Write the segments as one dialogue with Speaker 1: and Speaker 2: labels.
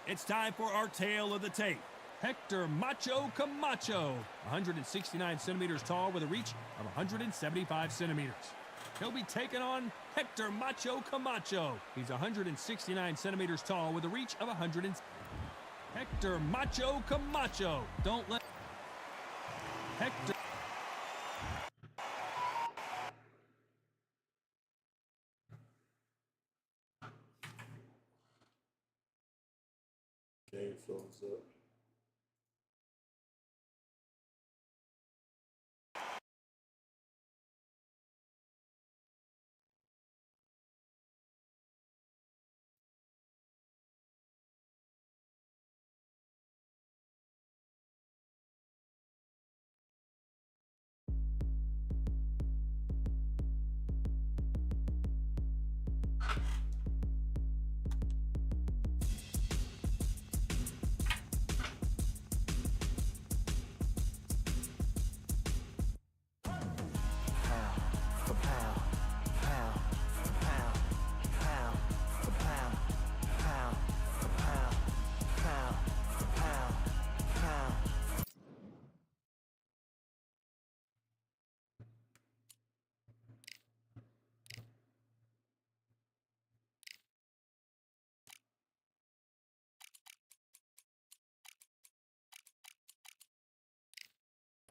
Speaker 1: It's time for our tale of the tape. Hector Macho Camacho, 169 centimeters tall with a reach of 175 centimeters. He'll be taking on Hector Macho Camacho. He's 169 centimeters tall with a reach of 100. Hector Macho Camacho. Don't let Hector.
Speaker 2: Game phones up.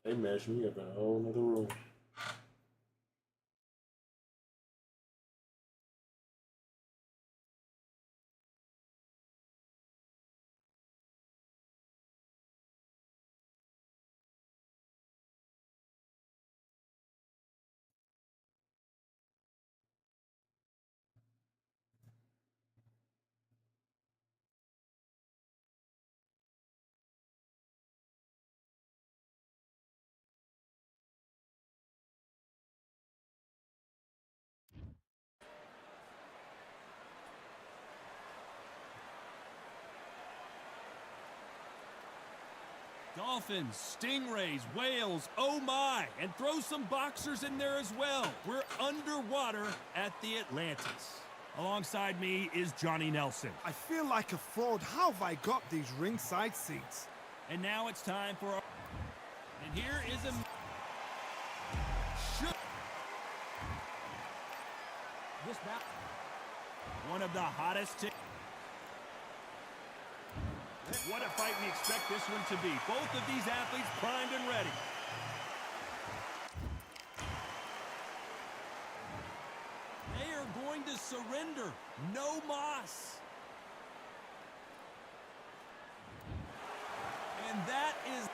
Speaker 2: Hey, Mash, we got a whole nother room.
Speaker 1: Dolphins, stingrays, whales, oh my, and throw some boxers in there as well. We're underwater at the Atlantis. Alongside me is Johnny Nelson.
Speaker 3: I feel like a fraud. How have I got these ringside seats?
Speaker 1: And now it's time for our... And here is a... This back... One of the hottest... What a fight we expect this one to be. Both of these athletes primed and ready. They are going to surrender. No moss. And that is...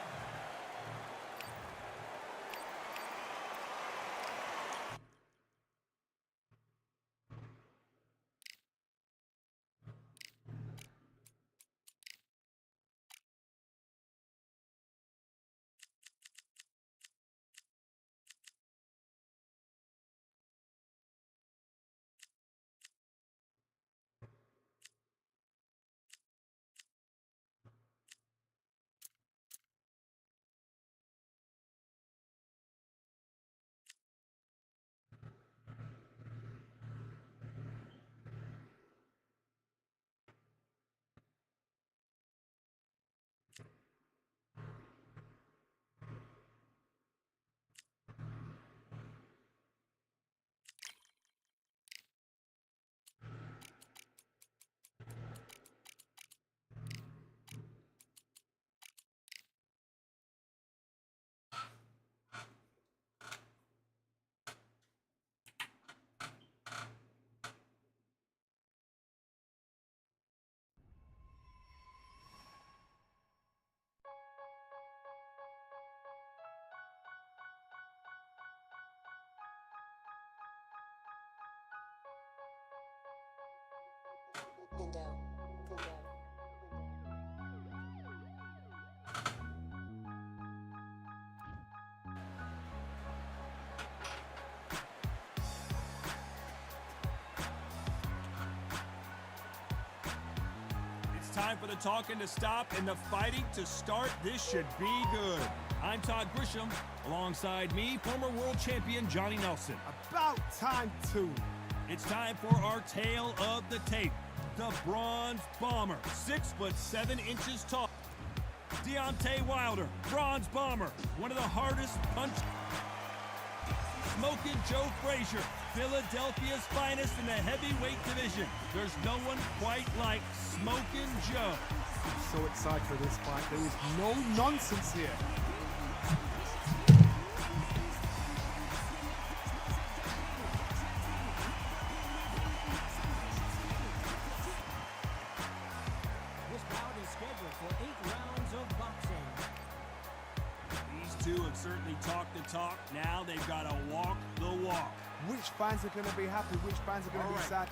Speaker 1: It's time for the talking to stop and the fighting to start. This should be good. I'm Todd Grisham. Alongside me, former world champion Johnny Nelson.
Speaker 3: About time too.
Speaker 1: It's time for our tale of the tape. the bronze bomber, 6'7" tall. Deontay Wilder, bronze bomber, one of the hardest punch. Smoking Joe Frazier, Philadelphia's finest in the heavyweight division. There's no one quite like Smoking Joe.
Speaker 3: I'm so excited for this fight. There is no nonsense here.
Speaker 4: This bout is scheduled for 8 rounds of boxing.
Speaker 1: These two have certainly talked the talk. Now they've got to walk the walk.
Speaker 3: Which fans are going to be happy? Which fans are going to be sad?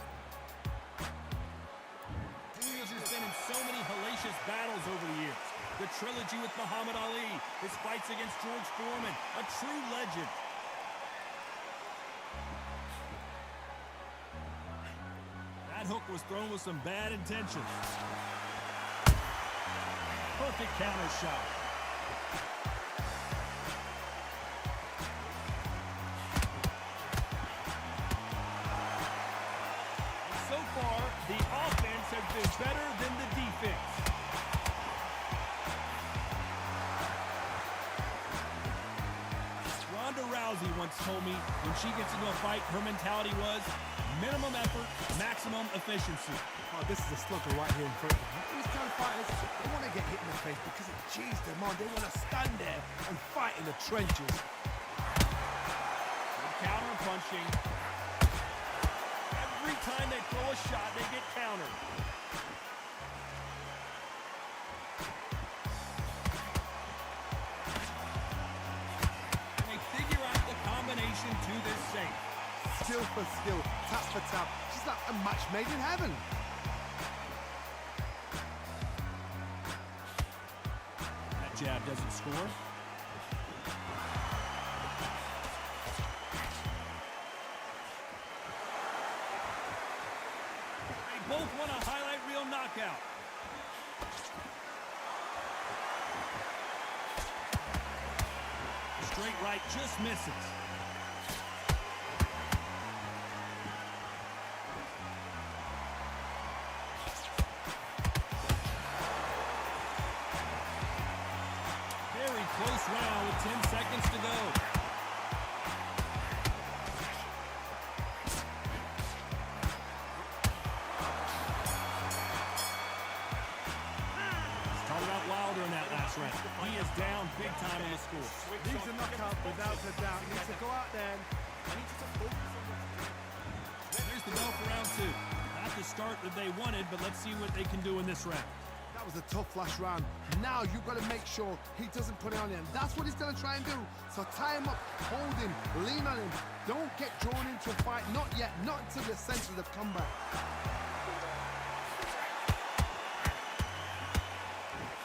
Speaker 1: Frazier's been in so many hellacious battles over the years. The trilogy with Muhammad Ali, his fights against George Foreman, a true legend. That hook was thrown with some bad intentions. Perfect counter shot. So far, the offense has been better than the defense. Ronda Rousey once told me when she gets into a fight, her mentality was minimum effort, maximum efficiency.
Speaker 3: Oh, this is a slugger right here in front of them. These kind of fighters, they want to get hit in the face because it cheers them on. They want to stand there and fight in the trenches.
Speaker 1: Good counter punching. Every time they throw a shot, they get countered. They figure out the combination to this safe.
Speaker 3: Skill for skill, tap for tap. She's like a match made in heaven.
Speaker 1: That jab doesn't score. They both want a highlight reel knockout. Straight right just misses. Very close round with 10 seconds to go. Let's talk about Wilder in that last round. He is down big time on the score.
Speaker 3: Needs a knockout without a doubt. Needs to go out there and
Speaker 1: Here's the bell for round two. Not the start that they wanted, but let's see what they can do in this round.
Speaker 3: that was a tough last round. Now you've got to make sure he doesn't put it on him. That's what he's going to try and do. So tie him up, hold him, lean on him. Don't get drawn into a fight. Not yet. Not until the center of the comeback.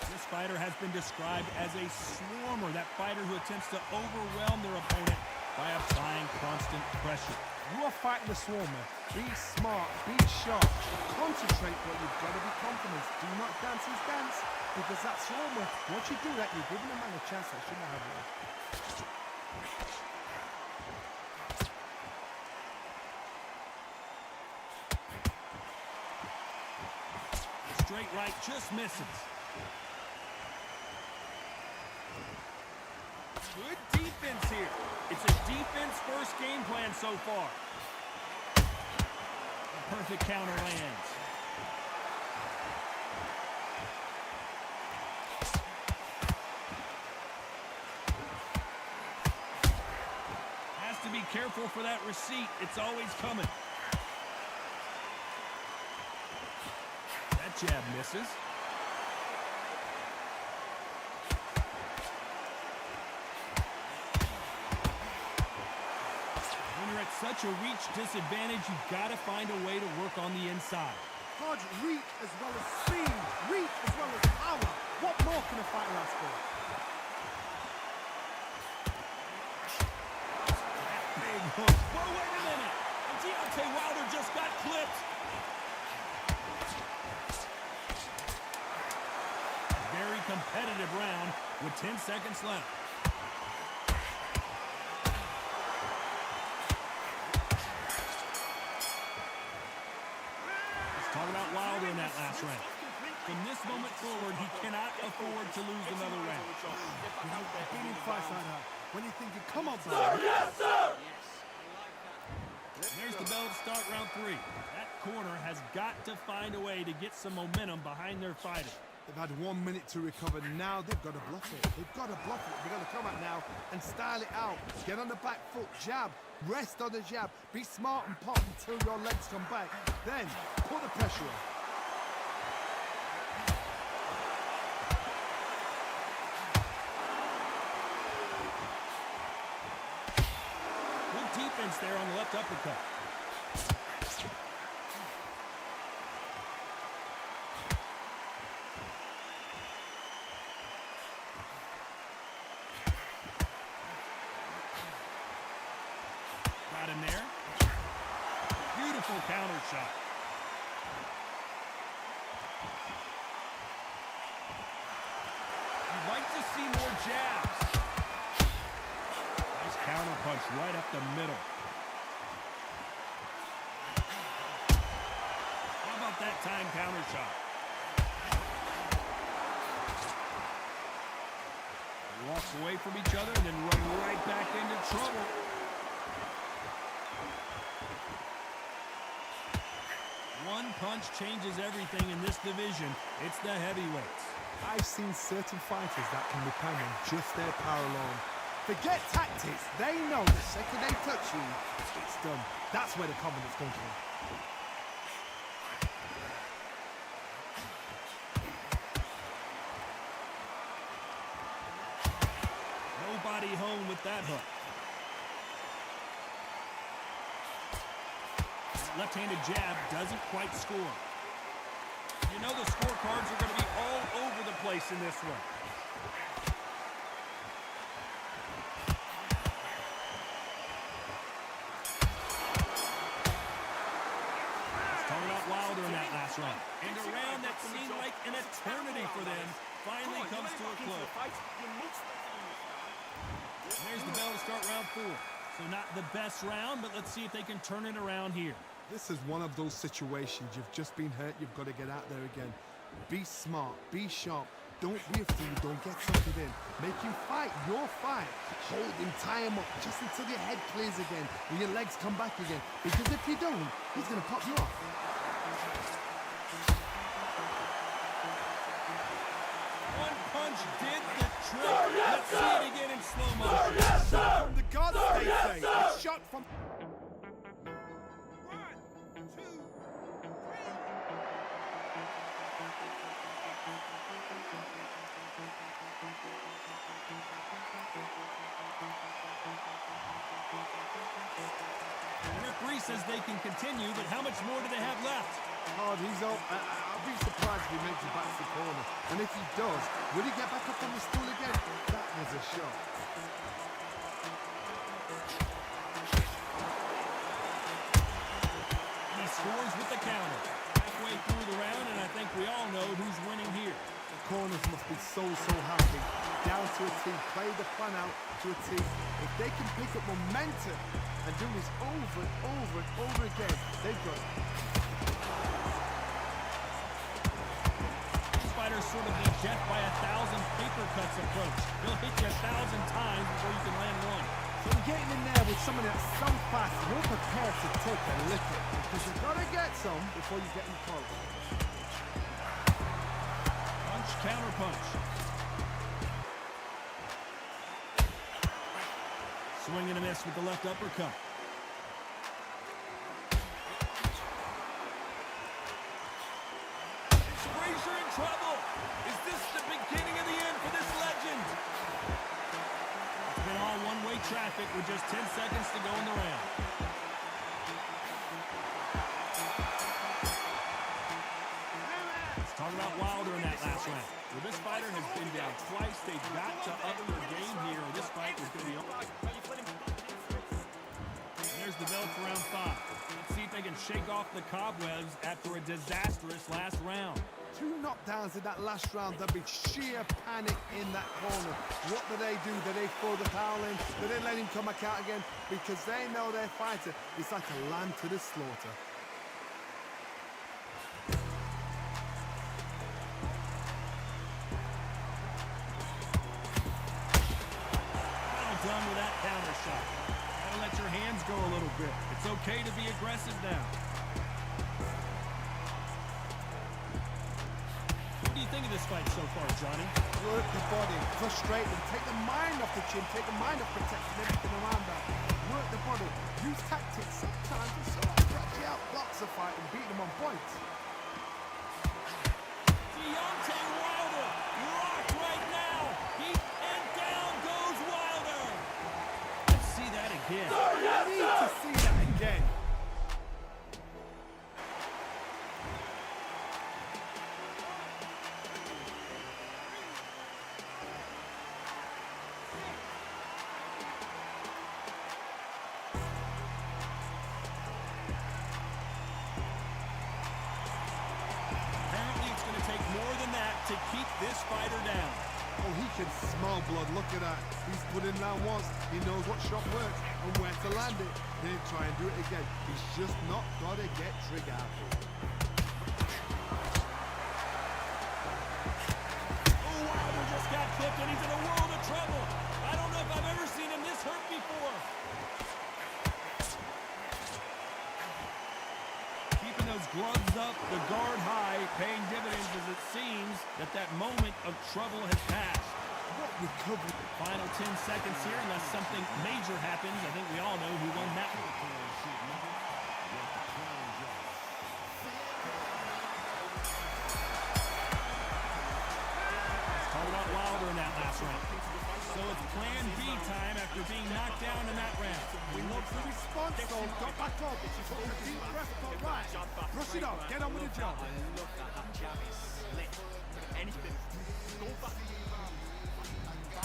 Speaker 1: This fighter has been described as a swarmer, that fighter who attempts to overwhelm their opponent by applying constant pressure.
Speaker 3: You are fighting the swarmer. Be smart, be sharp, concentrate, but you've got to be confident. Do not dance his dance, because that swarmer, once you do that, you're giving a man a chance that shouldn't have one.
Speaker 1: Straight right just misses. Good defense here. It's a defense-first game plan so far. A perfect counter lands. Has to be careful for that receipt. It's always coming. That jab misses. Such a reach disadvantage, you've got to find a way to work on the inside.
Speaker 3: Hard reach as well as speed, reach as well as power. What more can a fighter ask for?
Speaker 1: That big hook. Whoa, wait a minute. And Deontay Wilder just got clipped. Very competitive round with 10 seconds left. Talk about Wilder round. From this moment forward, he cannot afford to lose another round.
Speaker 3: Beating fights like that. When you're thinking, come on, bro.
Speaker 1: Yes, sir! There's the bell to start round 3. That corner has got to find a way to get some momentum behind their fighter.
Speaker 3: They've had 1 minute to recover. Now they've got to bluff it. They've got to bluff it. They've got to come out now and style it out. Get on the back foot, jab, rest on the jab. Be smart and pop until your legs come back. Then put the pressure on.
Speaker 1: Good defense there on the left uppercut. Got him there. Beautiful counter shot. You'd like to see more jabs. Nice counter punch right up the middle. How about that time counter shot? Walks away from each other and then run right back into trouble. One punch changes everything in this division. It's the heavyweights.
Speaker 3: I've seen certain fighters that can depend on just their power alone. Forget tactics. They know the second they touch you, it's done. That's where the confidence comes from.
Speaker 1: Nobody home with that hook. Left-handed jab doesn't quite score. You know the scorecards are going to be all over the place in this one. It's talking about Wilder in that last round. And a round that seemed like an eternity for them finally comes to a close. There's the bell to start round 4. So not the best round, but let's see if they can turn it around here.
Speaker 3: This is one of those situations. You've just been hurt. You've got to get out there again. Be smart. Be sharp. Don't be a fool. Don't get suckered in. Make him fight your fight. Hold him. Tie him up just until your head clears again and your legs come back again. Because if you don't, he's going to pop you off.
Speaker 1: One punch did the trick. Let's see it again in slow motion.
Speaker 3: From the guards, they say. A shot from...
Speaker 1: The referee says they can continue, but how much more do they have left?
Speaker 3: Oh, he's up. I'll be surprised if he makes it back to the corner. And if he does, will he get back up on the stool again? That was a shot.
Speaker 1: He scores with the counter. Halfway through the round, and I think we all know who's winning here.
Speaker 3: The corners must be so happy. Down to a T. Play the plan out to a T. If they can pick up momentum and do this over and over and over again, they've got it.
Speaker 1: These fighters sort of the death by 1,000 paper cuts approach. They'll hit you 1,000 times before you can land one.
Speaker 3: So you're getting in there with someone that's so fast, you're prepared to take a licking. Because you've got to get some before you get in close.
Speaker 1: Punch, counter punch. Swing and a miss with the left uppercut. Is Frazier in trouble? Is this the beginning of the end for this legend? It's been all one-way traffic with just 10 seconds to go in the round. Let's talk about Wilder in that last round. Well, this fighter has been down twice. They've got to up their game here, or this fight is going to be over. There's the bell for round 5. Let's see if they can shake off the cobwebs after a disastrous last round.
Speaker 3: 2 knockdowns in that last round. There'll be sheer panic in that corner. What do? Do they throw the towel in? Do they let him come back out again? Because they know their fighter is like a lamb to the slaughter.
Speaker 1: okay to be aggressive now. What do you think of this fight so far, Johnny?
Speaker 3: Work the body, frustrate them, take the mind off the chin, take the mind off protecting everything around that. Work the body, use tactics sometimes to sort of actually outblocks a fight and beat them on points.
Speaker 1: Deontay Wilder locked right now. And down goes Wilder. Let's see that again.
Speaker 3: I need to see that again.
Speaker 1: Apparently it's going to take more than that to keep this fighter down.
Speaker 3: Oh, he can smell blood. Look at that. He's put in down once. He knows what shot works and where to land it. Then try and do it again. He's just not got to get trigger happy.
Speaker 1: Oh, Wilder just got clipped and he's in a world of trouble. I don't know if I've ever seen him this hurt before. Keeping those gloves up, the guard high, paying dividends as it seems that moment of trouble has passed.
Speaker 3: What recovery?
Speaker 1: Final 10 seconds here, unless something major happens. I think we all know who won that one. Talk about Wilder in that last round. So it's plan B time after being knocked down in that round.
Speaker 3: We look for response, so got back up. Deep breath, got right. Brush it off, get on with the job.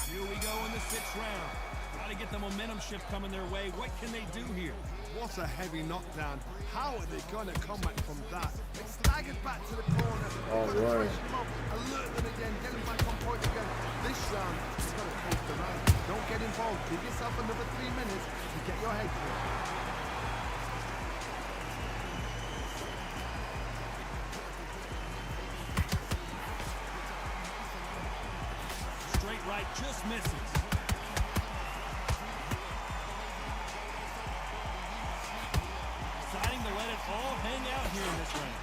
Speaker 1: Here we go in the 6th round. Got to get the momentum shift coming their way. What can they do here?
Speaker 3: What a heavy knockdown. How are they going to come back from that? They staggered back to the corner.
Speaker 2: All right.
Speaker 3: Alert them again, get them back on point again. This round, you've got to post the round. Don't get involved. Give yourself another 3 minutes to get your head clear.
Speaker 1: Straight right just misses. Deciding to let it all hang out here in this round.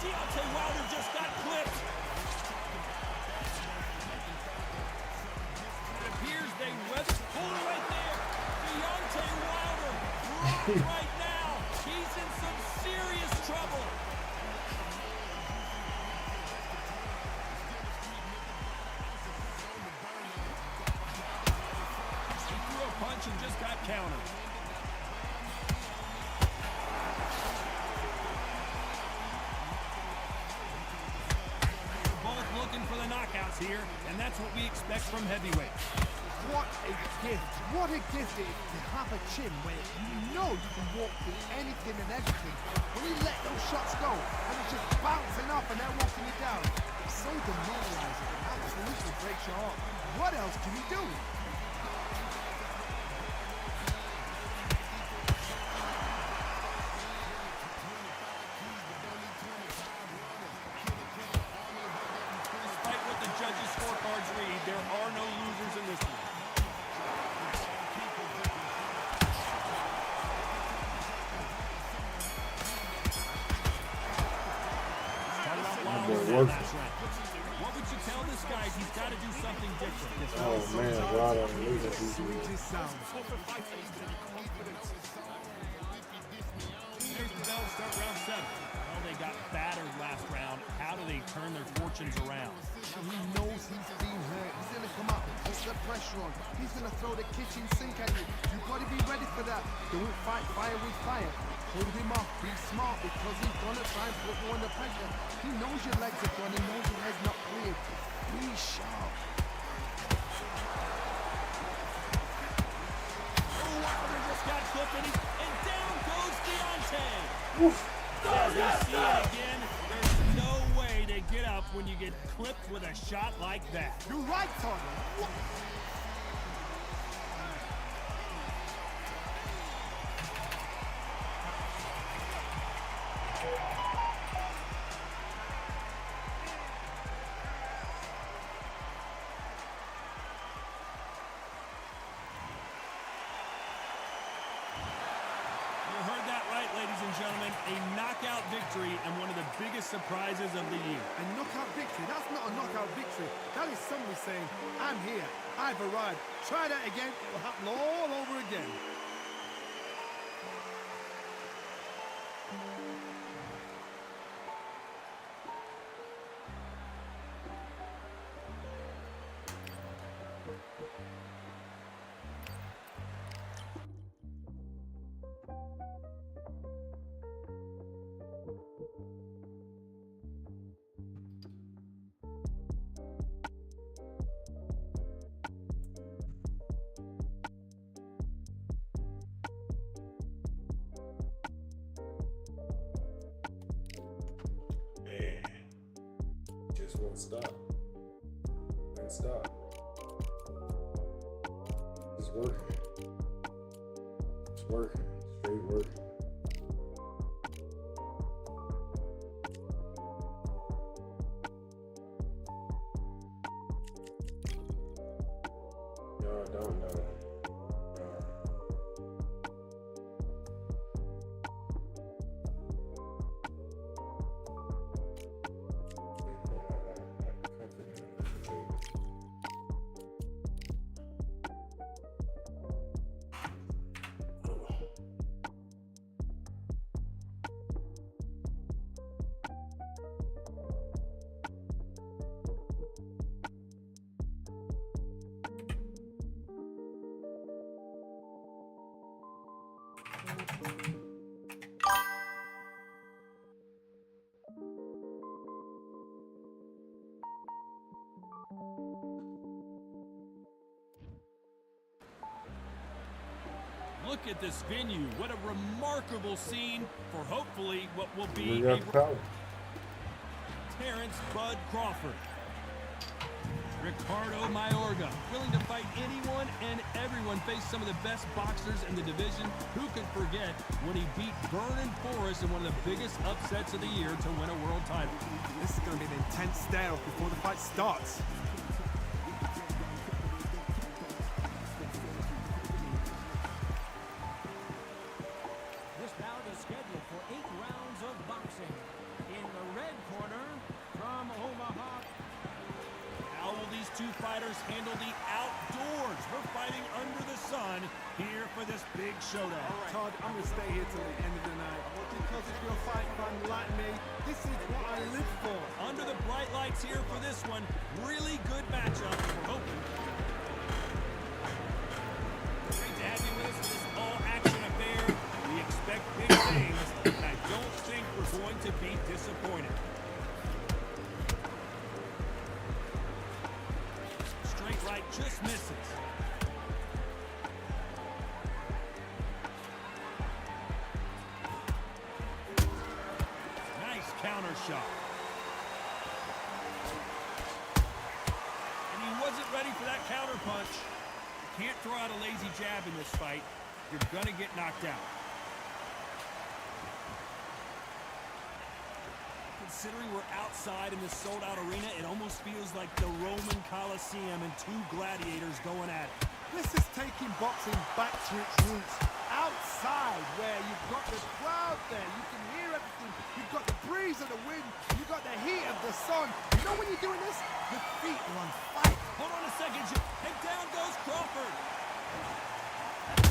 Speaker 1: Deontay Wilder just got clipped. It appears they weathered. Hold it right there. Deontay Wilder rocked right now. He's in some serious trouble. He threw a punch and just got countered. Both looking for the knockouts here, and that's what we expect from heavyweights.
Speaker 3: What a gift. What a gift it is to have a chin where you know you can walk through anything and everything. When you let those shots go and it's just bouncing up and they're walking you down, it's so demoralizing. It absolutely breaks your heart. What else can you do?
Speaker 1: Despite what the judges' scorecards read, there are no losers in this one. What would you tell this guy? He's got to do something different.
Speaker 2: Oh man, Wilder losing these
Speaker 3: Sweetest sound.
Speaker 1: There's the bell to start round 7. Well, they got battered last round. How do they turn their fortunes around?
Speaker 3: He knows he's been hurt. He's going to come out and put the pressure on. He's going to throw the kitchen sink at you. You've got to be ready for that. Don't fight fire with fire. Hold him off. Be smart because he's going to try and put you under pressure. He knows your legs are gone. He knows your head's not clear. Be sharp.
Speaker 1: Oh, Wilder just got clipped and down goes Deontay. As we see it again, there's no way to get up when you get clipped with a shot like that.
Speaker 3: You're right, Tony.
Speaker 1: right, ladies and gentlemen, a knockout victory and one of the biggest surprises of the year.
Speaker 3: A knockout victory? That's not a knockout victory. That is somebody saying, I'm here, I've arrived. Try that again, it will happen all over again.
Speaker 2: Just won't stop. Won't stop. It's working. It's working. Straight working. Y'all don't know.
Speaker 1: Look at this venue. What a remarkable scene for hopefully what will be
Speaker 2: We got the power.
Speaker 1: Terrence Bud Crawford. Ricardo Mayorga, willing to fight anyone and everyone, faced some of the best boxers in the division. Who could forget when he beat Vernon Forrest in one of the biggest upsets of the year to win a world title?
Speaker 3: This is going to be an intense stare-off before the fight starts.
Speaker 4: This bout is scheduled for 8 rounds of boxing. In the red corner, from Omaha.
Speaker 1: How will these two fighters handle the outdoors? We're fighting under the sun here for this big showdown.
Speaker 3: Todd, I'm going to stay here till the end of the night. Because if you're a fight fan like me, this is what I live for.
Speaker 1: Under the bright lights here for this one. Really good matchup. We're hoping. Great to have you with us for this all-action affair. We expect big things, and I don't think we're going to be disappointed. Straight right just misses. Nice counter shot. And he wasn't ready for that counter punch. You can't throw out a lazy jab in this fight. You're going to get knocked out. Considering we're outside in this sold-out arena, it almost feels like the Roman Coliseum and two gladiators going at it.
Speaker 3: This is taking boxing back to its roots. Outside, where you've got the crowd there, you can hear everything. You've got the breeze of the wind, you've got the heat of the sun. You know when you're doing this? Your feet are on fire.
Speaker 1: Hold on a second, and down goes Crawford.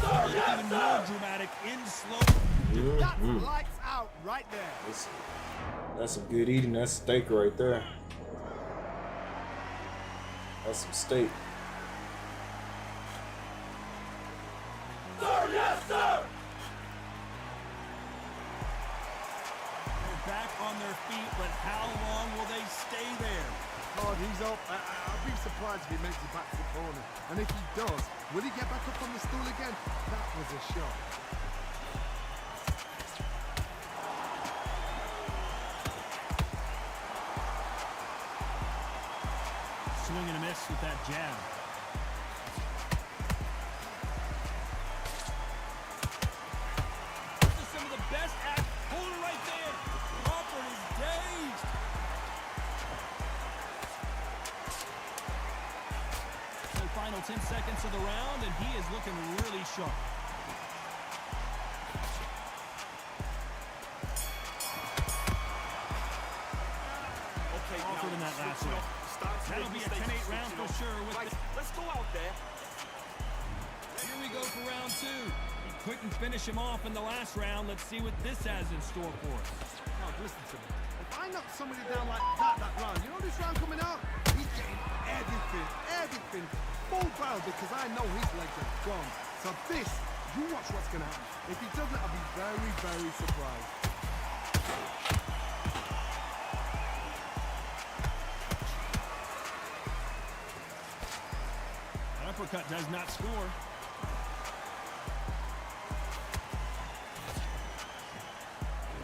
Speaker 1: Even more dramatic in slow.
Speaker 3: That's lights out right there.
Speaker 2: That's some good eating. That's steak right there. That's some steak.
Speaker 3: Sir, yes, sir!
Speaker 1: They're back on their feet, but how long will they stay there?
Speaker 3: God, he's up. I'd be surprised if he makes it back to the corner. And if he does, will he get back up on the stool again? That was a shot.
Speaker 1: Swing and a miss with that jab. This is some of the best act. Hold it right there. Crawford is dazed. So final 10 seconds of the round, and he is looking really sharp. That'll be a 10-8 round for sure.
Speaker 5: Let's go out there.
Speaker 1: Here we go for round 2. He couldn't finish him off in the last round. Let's see what this has in store for us.
Speaker 3: Now, listen to me. If I knock somebody down like that round, you know this round coming out? He's getting everything full barrel because I know his legs are gone. So this, you watch what's going to happen. If he doesn't, I'll be very, very surprised.
Speaker 1: That uppercut does not score.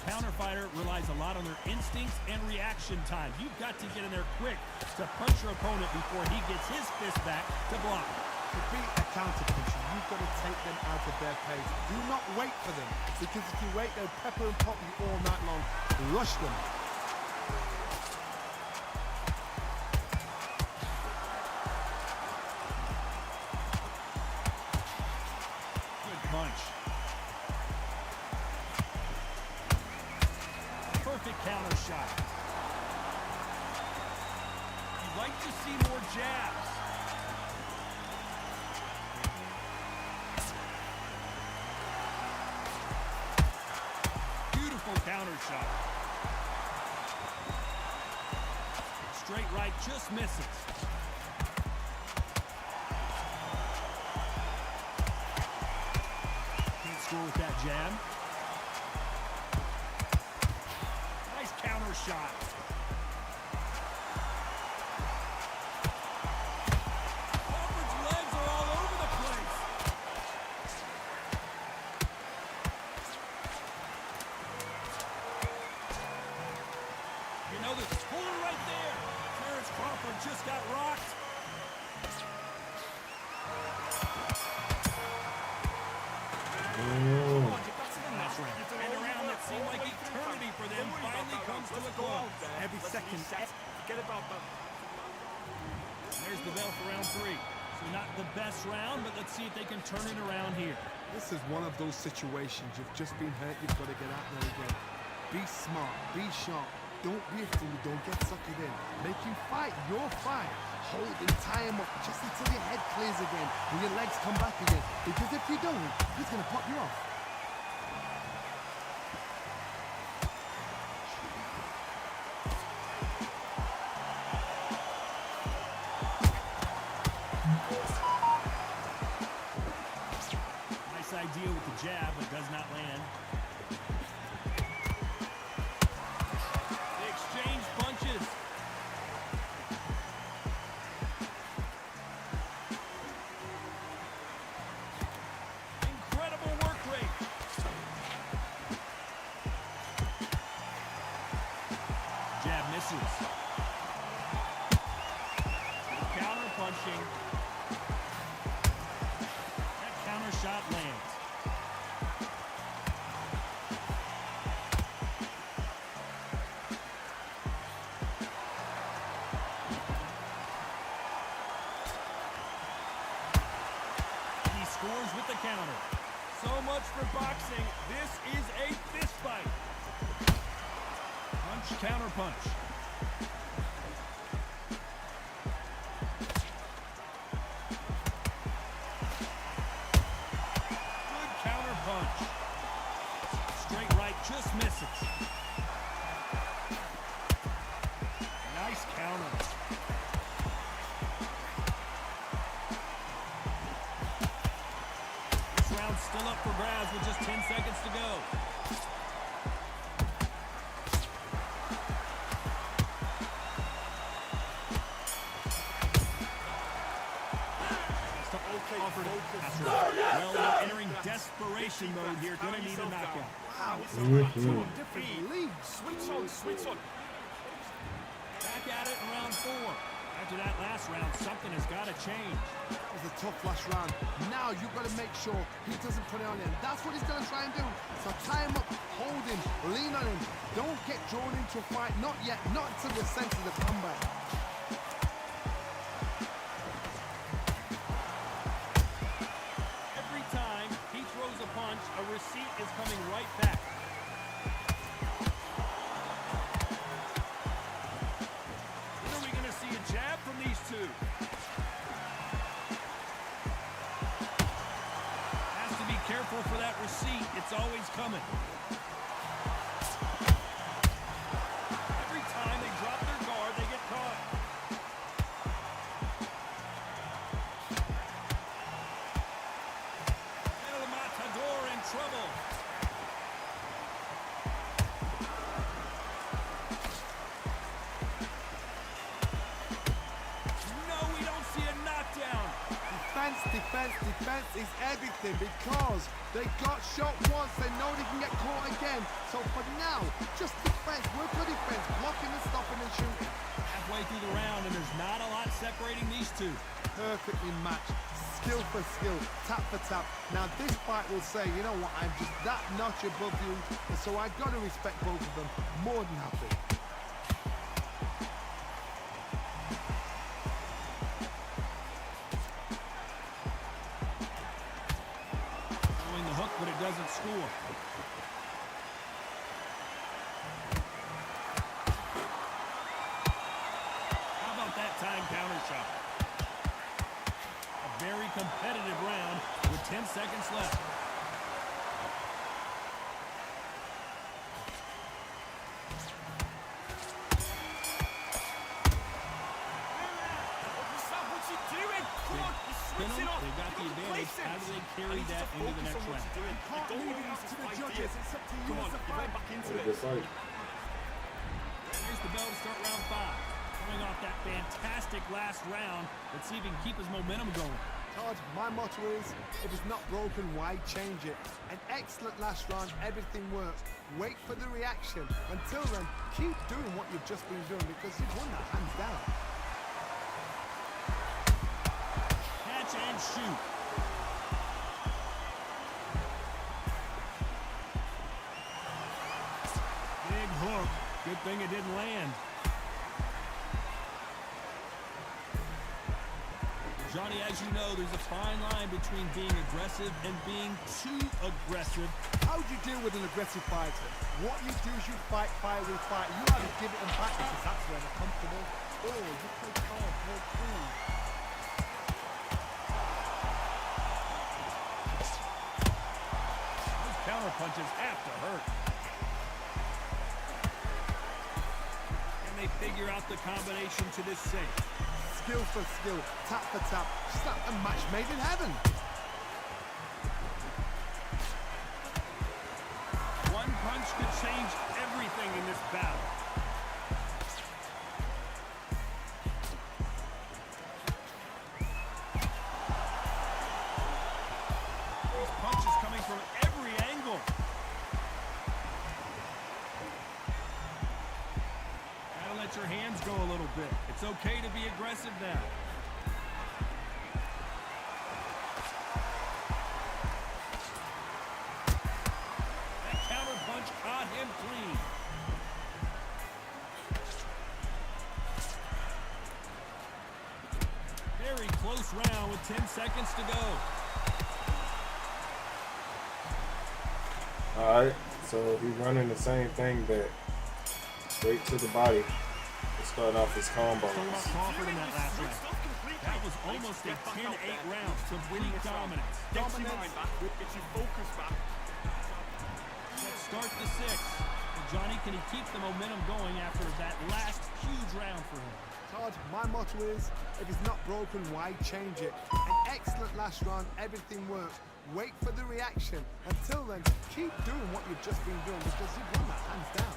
Speaker 1: Counter fighter relies a lot on their instincts and reaction time. You've got to get in there quick to punch your opponent before he gets his fist back to block.
Speaker 3: To beat a counter puncher, you've got to take them out of their pace. Do not wait for them, because if you wait, they'll pepper and pop you all night long. Rush them.
Speaker 1: Good punch. Perfect counter shot. You'd like to see more jabs. Beautiful counter shot. Straight right just misses. Can't score with that jab. Nice counter shot. Crawford's legs are all over the place. You know the score right there. Terrence Crawford just got rocked. Last round. And a round that seemed like eternity for them finally comes to a close.
Speaker 3: Every second.
Speaker 5: Forget about that.
Speaker 1: There's the bell for round 3. So not the best round, but let's see if they can turn it around here.
Speaker 3: This is one of those situations. You've just been hurt. You've got to get out there again. Be smart. Be sharp. Don't be a fool. Don't get suckered in. Make you fight your fight. Hold and tie him up just until your head clears again and your legs come back again. Because if you don't, he's going to pop you off.
Speaker 1: Nice idea with the jab, but does not land. They exchange punches. Incredible work rate. Jab misses. Counter punching. That counter shot lands. He scores with the counter. So much for boxing. This is a fist fight. Punch, counter punch. Good counter punch. Straight right just misses. Nice counter. This round's still up for grabs with just 10 seconds to go. Well, they're entering desperation mode here. Gonna need a knockout.
Speaker 3: Wow, it's different leagues.
Speaker 5: Switch on.
Speaker 1: Back at it in round 4. After that last round, something has got to change.
Speaker 3: It was a tough last round. Now you've got to make sure he doesn't put it on him. That's what he's going to try and do. So tie him up, hold him, lean on him. Don't get drawn into a fight. Not yet. Not until the sense of the comeback.
Speaker 1: Every time he throws a punch, a receipt is coming right back. When are we going to see a jab from the
Speaker 3: defense. Defense is everything because they got shot once. They know they can get caught again. So for now, just defense. Work for defense. Blocking and stopping and shooting.
Speaker 1: Halfway through the round, and there's not a lot separating these two.
Speaker 3: Perfectly matched. Skill for skill. Tap for tap. Now this fight will say, you know what, I'm just that notch above you. And so I've got to respect both of them. More than happy.
Speaker 1: But it doesn't score. How about that time counter shot? A very competitive round with 10 seconds left. They got the advantage. How do they carry that into the next round?
Speaker 3: Can't leave it up to the judges. It's up to you as a fight.
Speaker 2: Good fight.
Speaker 1: Here's the bell to start round 5. Coming off that fantastic last round. Let's see if he can keep his momentum going.
Speaker 3: Todd, my motto is, if it's not broken, why change it? An excellent last round, everything works. Wait for the reaction. Until then, keep doing what you've just been doing because you've won that hands down.
Speaker 1: Catch and shoot. Big hook. Good thing it didn't land. Johnny, as you know, there's a fine line between being aggressive and being too aggressive.
Speaker 3: How do you deal with an aggressive fighter? What you do is you fight, fire with fight. You either give it and back because that's when they're comfortable, or you play calm, play cool.
Speaker 1: Those counter punches have to hurt. Can they figure out the combination to this safe?
Speaker 3: Skill for skill, tap for tap. Just like a match made in heaven.
Speaker 1: One punch could change everything in this battle. These punches coming from every angle. Gotta let your hands go a little bit. It's okay to be aggressive now. That counter punch caught him clean. Very close round with 10 seconds to go.
Speaker 2: Alright, so he's running the same thing back. Straight to the body. Start off his combos.
Speaker 1: Crawford in that last round. That was almost a 10-8 round. Complete dominance.
Speaker 5: Get your mind back. Get your focus back.
Speaker 1: Let's start the 6th. Johnny, can he keep the momentum going after that last huge round for him?
Speaker 3: Todd, my motto is, if it's not broken, why change it? An excellent last round, everything works. Wait for the reaction. Until then, keep doing what you've just been doing because you've won that hands down.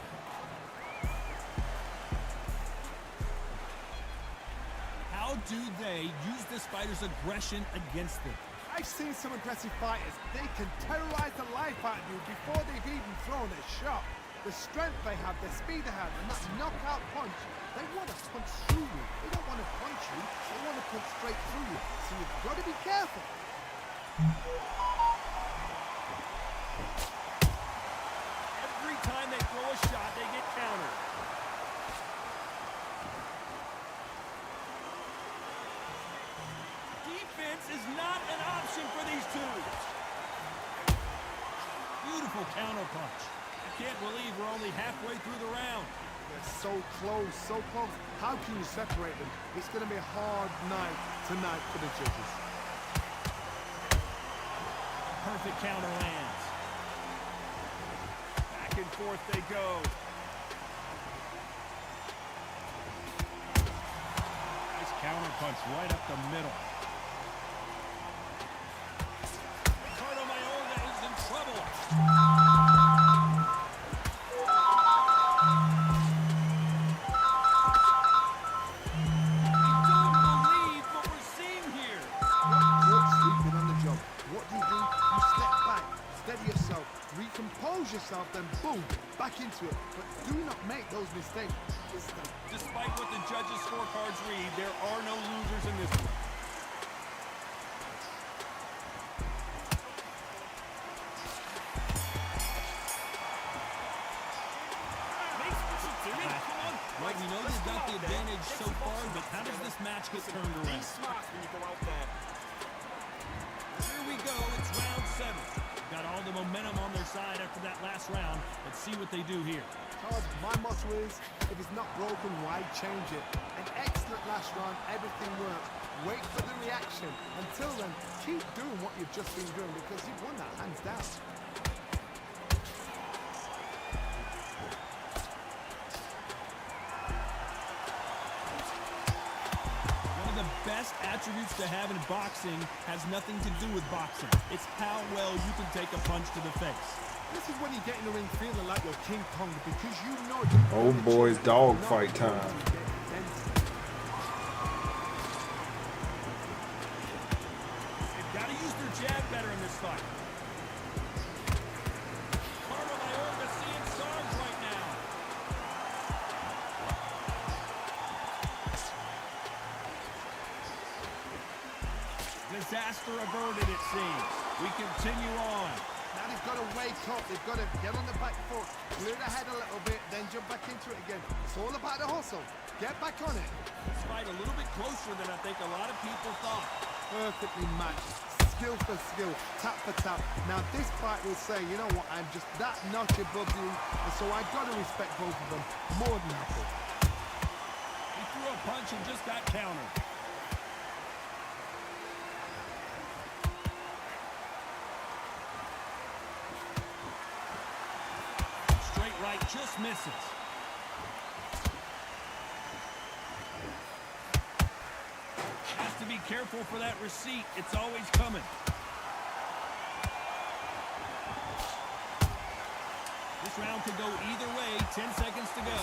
Speaker 1: How do they use this fighter's aggression against them?
Speaker 3: I've seen some aggressive fighters. They can terrorize the life out of you before they've even thrown a shot. The strength they have, the speed they have, and that knockout punch, they want to punch through you. They don't want to punch you, they want to punch straight through you. So you've got to be careful.
Speaker 1: Every time they throw a shot, they get countered. Defense is not an option for these two. Beautiful counter punch. I can't believe we're only halfway through the round.
Speaker 3: They're so close, so close. How can you separate them? It's going to be a hard night tonight for the judges.
Speaker 1: Perfect counter lands. Back and forth they go. Nice counter punch right up the middle. Ricardo Mayorga is in trouble. I don't believe what we're seeing here.
Speaker 3: compose yourself, then boom, back into it. But do not make those mistakes.
Speaker 1: Despite what the judges' scorecards read, there are no losers in this one. Right, we know they've got the advantage so far, but how does this match get turned around?
Speaker 5: Be smart when you go out there.
Speaker 1: Here we go, it's round 7. Got all the momentum on their side after that last round. Let's see what they do here.
Speaker 3: Todd, my motto is, if it's not broken, why change it? An excellent last round, everything worked. Wait for the reaction. Until then, keep doing what you've just been doing because you've won that hands down.
Speaker 1: Best attributes to have in boxing has nothing to do with boxing. It's how well you can take a punch to the face.
Speaker 3: This is when you get in the ring feeling like you're King Kong because you know
Speaker 2: Old boys dog fight time.
Speaker 1: They've got to use their jab better in this fight. Seeing stars right now. Disaster averted, it seems. We continue on.
Speaker 3: Now they've got to wake up. They've got to get on the back foot, clear the head a little bit, then jump back into it again. It's all about the hustle. Get back on it.
Speaker 1: This fight a little bit closer than I think a lot of people thought.
Speaker 3: Perfectly matched. Skill for skill, tap for tap. Now this fight will say, you know what, I'm just that notch above you, and so I've got to respect both of them more than happy.
Speaker 1: He threw a punch and just got countered. Right, just misses. Has to be careful for that receipt. It's always coming. This round could go either way. 10 seconds to go.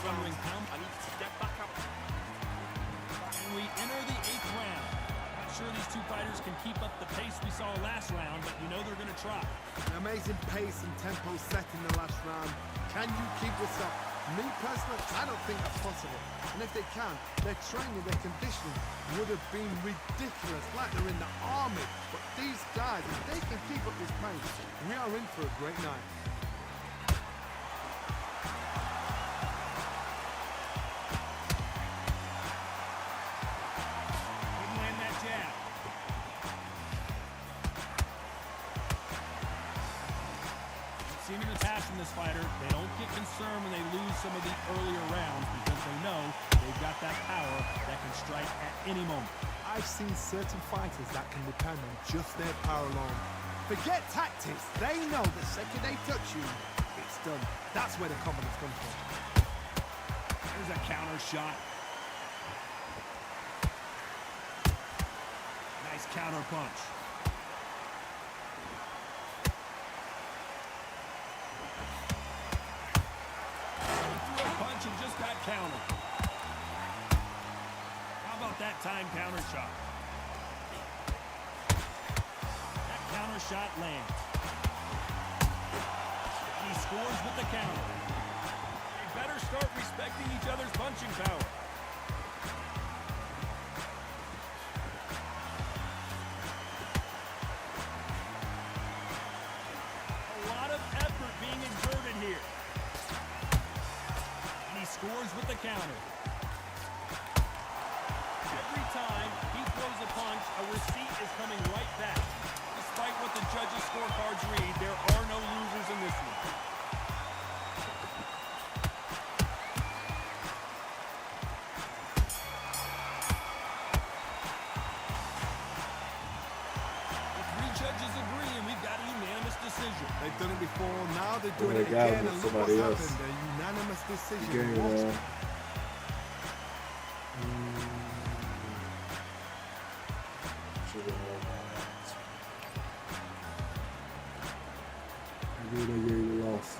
Speaker 1: Wondering how
Speaker 5: I need to get back up.
Speaker 1: And we enter the 8th round. Not sure these two fighters can keep up the pace we saw last round, but you know they're going to try.
Speaker 3: An amazing pace and tempo set in the last round. Can you keep this up? Me personally, I don't think that's possible. And if they can, their training, their conditioning would have been ridiculous, like they're in the army. But these guys, if they can keep up this pace, we are in for a great night.
Speaker 1: Seen in the past from this fighter, they don't get concerned when they lose some of the earlier rounds because they know they've got that power that can strike at any moment.
Speaker 3: I've seen certain fighters that can depend on just their power alone. Forget tactics. They know the second they touch you, it's done. That's where the confidence comes from.
Speaker 1: There's a counter shot. Nice counter punch. And just got countered. How about that time counter shot? That counter shot lands. He scores with the counter. They better start respecting each other's punching power. A lot of effort being exerted here. Scores with the counter. Every time he throws a punch, a receipt is coming right back. Despite what the judges' scorecards read, there are no losers in this one. The 3 judges agree, and we've got a unanimous decision.
Speaker 3: They've done it before, now they're doing
Speaker 2: They
Speaker 3: it
Speaker 2: got
Speaker 3: again,
Speaker 2: him
Speaker 3: and
Speaker 2: with
Speaker 3: look what's
Speaker 2: somebody else.
Speaker 3: happened. A unanimous decision.
Speaker 2: Game,
Speaker 3: Watch.
Speaker 2: They lost.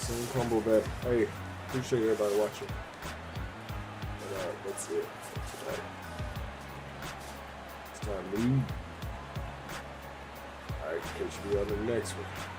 Speaker 2: Same combo back. Hey, appreciate everybody watching. But that's it for tonight. It's time to leave. Alright, catch you on the next one.